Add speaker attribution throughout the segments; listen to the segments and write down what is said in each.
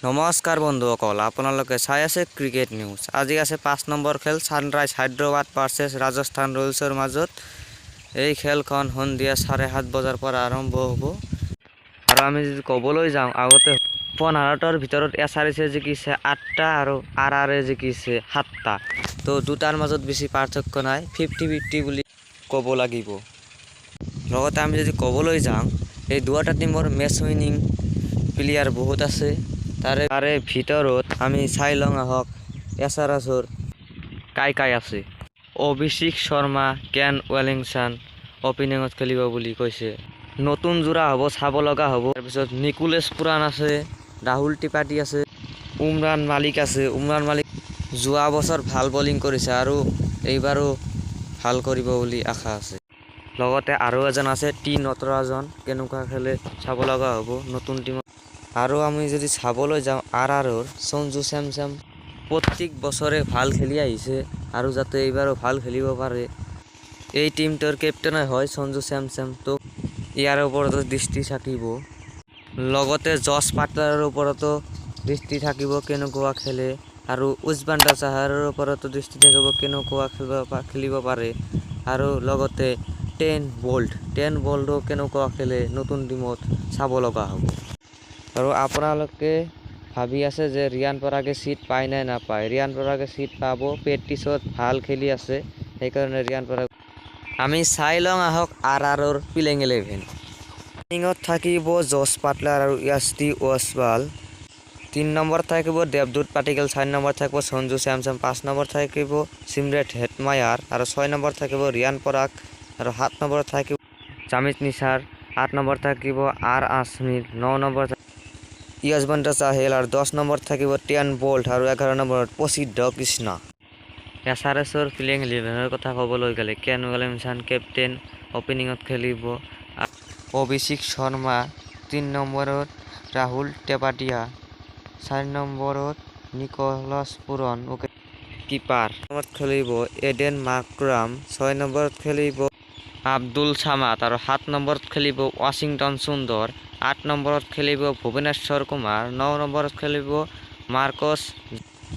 Speaker 1: নমস্কাৰ বন্ধুসকল, আপোনালোকে চাই আছে ক্ৰিকেট নিউজ। আজি আছে 5 নম্বৰ খেল ছানৰাইজ হায়দৰাবাদ ভাৰ্চেছ ৰাজস্থান ৰয়েলছৰ মাজত। এই খেলখন সন্ধিয়া 7:30 বজাৰ পৰা আৰম্ভ হ'ব। আৰু আমি যদি ক'বলৈ যাওঁ, আগতে ভাৰতৰ ভিতৰত SRH জিকিছে 8টা আৰু RR জিকিছে 7টা। তো দুটাৰ মাজত বেছি পাৰ্থক্য নাই, 50-50 বুলি ক'ব লাগিব। লগতে আমি যদি ক'বলৈ যাওঁ, এই দুটা টিমৰ মেচ উইনিং প্লেয়াৰ বহুত আছে। তাৰে ভিতৰত আমি চাই লওঁ আহক SRHৰ কাই আছে। অভিষেক শৰ্মা, কেন ৱেলিংছন অপেনিঙত খেলিব বুলি কৈছে। নতুন যোৰা হ'ব, চাব লগা হ'ব। তাৰপিছত নিকোলাছ পুৰাণ আছে, ৰাহুল ত্ৰিপাঠী আছে, উমৰাণ মালিক আছে। উমৰাণ মালিক যোৱা বছৰ ভাল বলিং কৰিছে আৰু এইবাৰো ভাল কৰিব বুলি আশা আছে। লগতে আৰু এজন আছে টি নটৰাজন, কেনেকুৱা খেলে চাব লগা হ'ব নতুন টিমত। আৰু আমি যদি চাবলৈ যাওঁ RRৰ সঞ্জু চেমচম প্ৰত্যেক বছৰে ভাল খেলি আহিছে আৰু যাতে এইবাৰো ভাল খেলিব পাৰে। এই টিমটোৰ কেপ্টেইন হয় সঞ্জু চেমচম, তো ইয়াৰ ওপৰতো দৃষ্টি থাকিব। লগতে জছ বাটলাৰৰ ওপৰতো দৃষ্টি থাকিব, কেনেকুৱা খেলে। আৰু উজবাণ্ডা চাহাৰৰ ওপৰতো দৃষ্টি থাকিব, কেনেকুৱা খেলিব পাৰে। আৰু লগতে 10 বল্টো কেনেকুৱা খেলে নতুন টিমত চাব লগা হ'ব। আৰু আপোনালোকে ভাবি আছে যে ৰিয়ান পৰাগে চিট পায় নে নাপায়। ৰিয়ান পৰাগে চিট পাব, প্ৰেক্টিছত ভাল খেলি আছে, সেইকাৰণে ৰিয়ান পৰাগ। আমি চাই লওঁ আহক RRৰ প্লেইং 11। প্লেইঙত থাকিব জছ বাটলাৰ আৰু য়াছটি ওছৱাল। 3 নম্বৰ থাকিব দেৱদূত পাটিকেল, 4 নম্বৰ থাকিব সঞ্জু চেমচম, 5 নম্বৰ থাকিব চিমৰেট হেটমায়াৰ আৰু 6 নম্বৰ থাকিব ৰিয়ান পৰাগ আৰু 7 নম্বৰ থাকিব জামিত নিছাৰ, 8 নম্বৰ থাকিব আছমিৰ, 9 নম্বৰ যশৱন্ত চাহেল আৰু 10 নম্বৰ থাকিব 10 বল্ট আৰু 11 নম্বৰত প্ৰসিদ্ধ কৃষ্ণ। SRHৰ প্লেইং 11ৰ কথা ক'বলৈ গ'লে কেন ৱেলিংছন কেপ্টেইন অপেনিঙত খেলিব। অভিষেক শৰ্মা 3 নম্বৰত, ৰাহুল ত্ৰিপাঠী 4 নম্বৰত, নিকোলাছ পুৰাণ কিপাৰ খেলিব এডেন মাৰ্ক্ৰাম, 6 নম্বৰত খেলিব আব্দুল ছামাদ আৰু 7 নম্বৰত খেলিব ৱাশ্বিংটন সুন্দৰ, 8 নম্বৰত খেলিব ভুৱনেশ্বৰ কুমাৰ, 9 নম্বৰত খেলিব মাৰ্কছ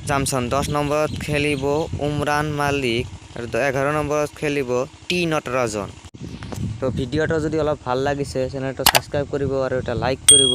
Speaker 1: জামছন, 10 নম্বৰত খেলিব উমৰাণ মালিক আৰু 11 নম্বৰত খেলিব টি নটৰাজন। তো ভিডিঅ'টো যদি অলপ ভাল লাগিছে চেনেলটো ছাবস্ক্ৰাইব কৰিব আৰু এটা লাইক কৰিব।